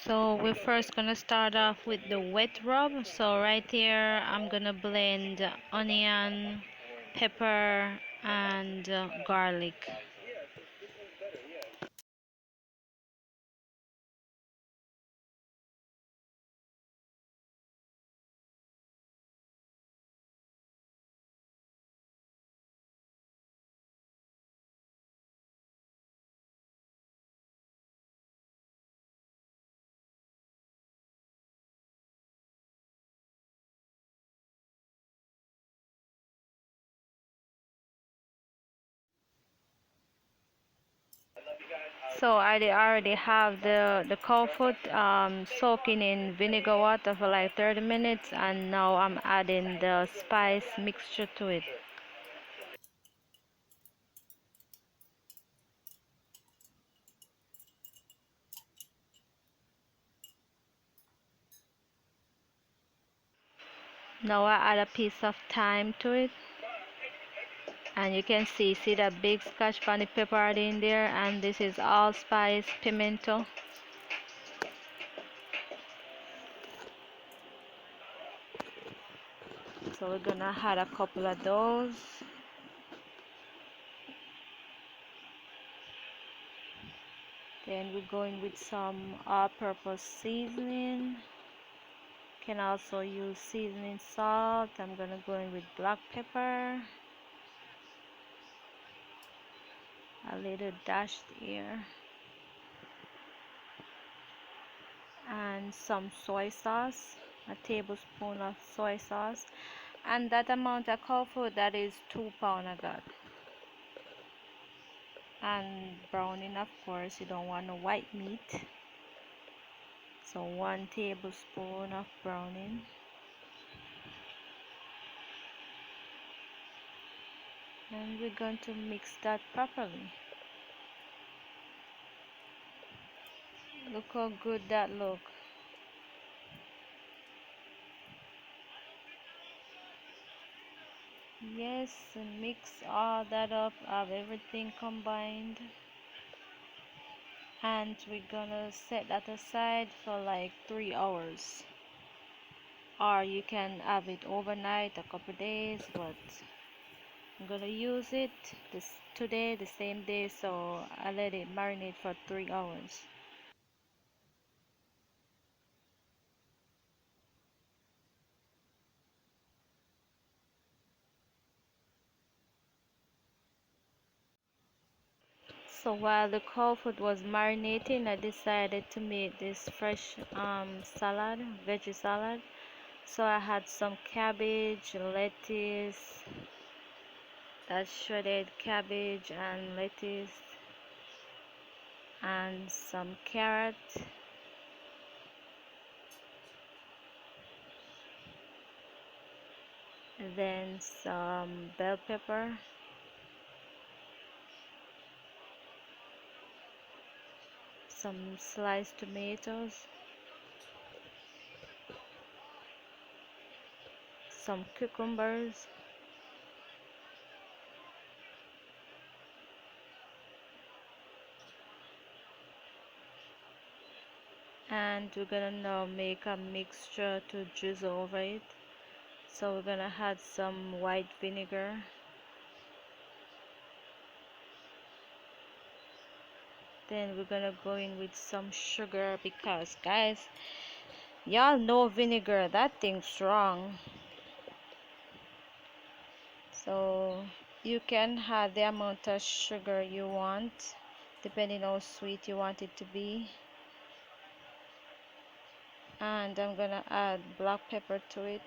So we're first gonna start off with the wet rub. So right here I'm gonna blend onion, pepper, and garlic. So I already have the cow foot soaking in vinegar water for like 30 minutes, and now I'm adding the spice mixture to it. Now I add a piece of thyme to it, and you can see that big scotch bonnet pepper already in there, and this is allspice pimento. So we're gonna add a couple of those. Then we're going with some all-purpose seasoning. Can also use seasoning salt. I'm gonna go in with black pepper, a little dashed here, and some soy sauce, a tablespoon of soy sauce, and that amount of cow food, that is 2 pounds I got. And browning, of course, you don't want no white meat, so 1 tablespoon of browning. And we're going to mix that properly. Look how good that look. Yes, and mix all that up, have everything combined, and we're gonna set that aside for like 3 hours, or you can have it overnight, a couple days, but I'm gonna use it this today, the same day, so I let it marinate for 3 hours. So while the cow food was marinating, I decided to make this fresh salad, veggie salad. So I had some cabbage, lettuce, that's shredded cabbage and lettuce, and some carrot, then some bell pepper, some sliced tomatoes, some cucumbers, and we're gonna now make a mixture to drizzle over it. So we're gonna add some white vinegar, then we're gonna go in with some sugar, because guys, y'all know vinegar, that thing's strong. So you can add the amount of sugar you want, depending how sweet you want it to be. And I'm gonna add black pepper to it,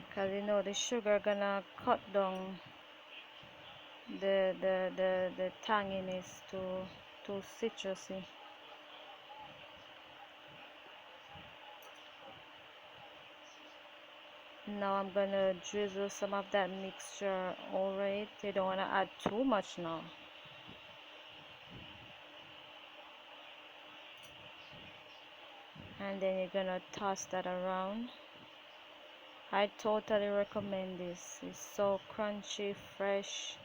because you know the sugar gonna cut down the tanginess to citrusy. Now I'm gonna drizzle some of that mixture over it. You don't wanna add too much now. And then you're gonna toss that around, I totally recommend this. It's so crunchy, fresh,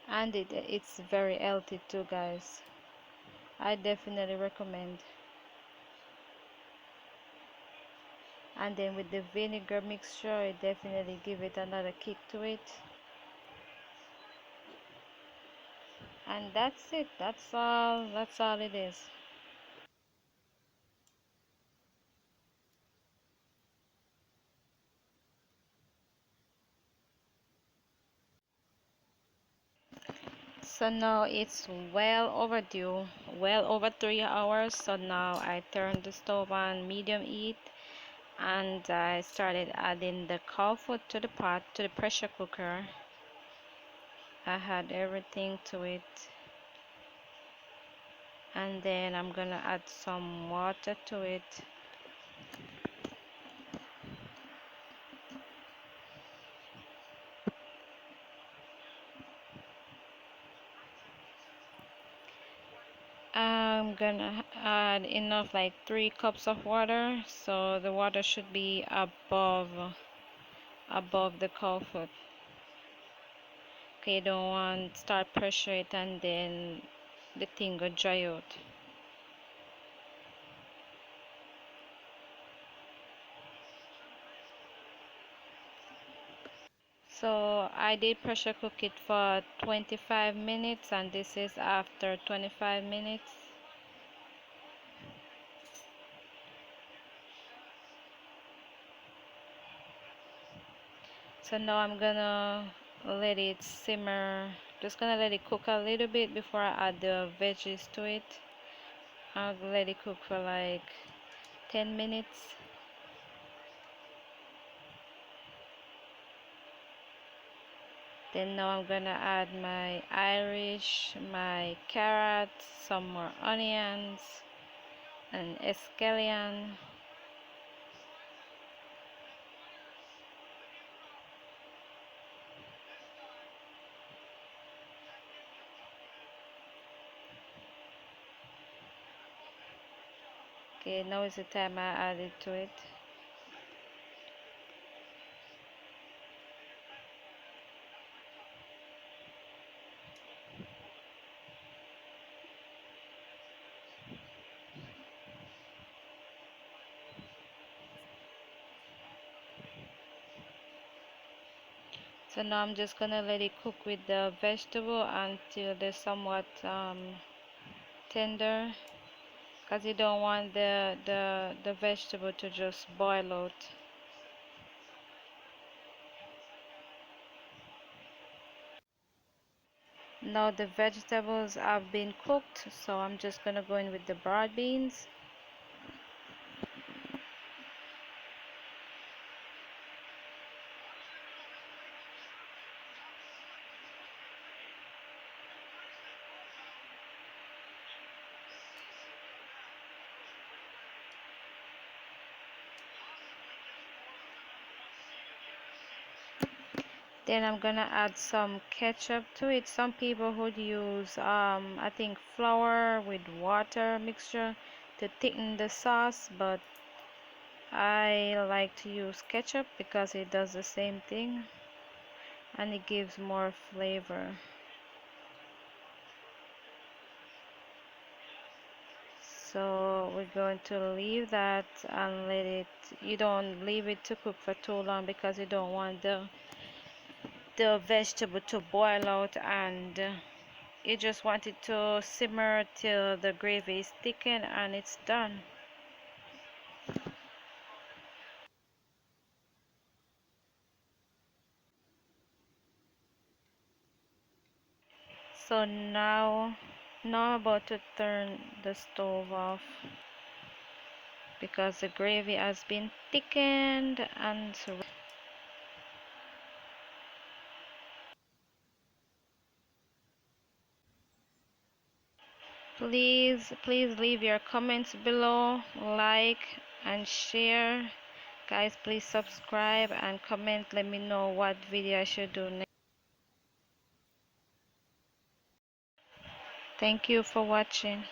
and it's very healthy too, guys. I definitely recommend. And then with the vinegar mixture, it definitely give it another kick to it. And that's it. That's all it is. So now it's well overdue, well over 3 hours. So now I turned the stove on medium heat and I started adding the cow food to the pot, to the pressure cooker. I had everything to it, and then I'm gonna add some water to it. I'm gonna add enough, like 3 cups of water, so the water should be above the cow food. Okay, you don't want start pressure it and then the thing go dry out. So I did pressure cook it for 25 minutes and this is after 25 minutes. So now I'm gonna let it simmer. Just gonna let it cook a little bit before I add the veggies to it. I'll let it cook for like 10 minutes. Then now I'm gonna add my Irish, my carrots, some more onions, and scallion. Okay, now is the time I add it to it. So now I'm just gonna let it cook with the vegetable until they're somewhat tender, because you don't want the vegetable to just boil out. Now the vegetables have been cooked, so I'm just gonna go in with the broad beans. Then I'm gonna add some ketchup to it. Some people would use I think flour with water mixture to thicken the sauce, but I like to use ketchup because it does the same thing and it gives more flavor. So we're going to leave that and let it, you don't leave it to cook for too long because you don't want the vegetable to boil out, and you just want it to simmer till the gravy is thickened and it's done. So now I'm about to turn the stove off because the gravy has been thickened and so please leave your comments below, like and share. Guys, please subscribe and comment. Let me know what video I should do next. Thank you for watching.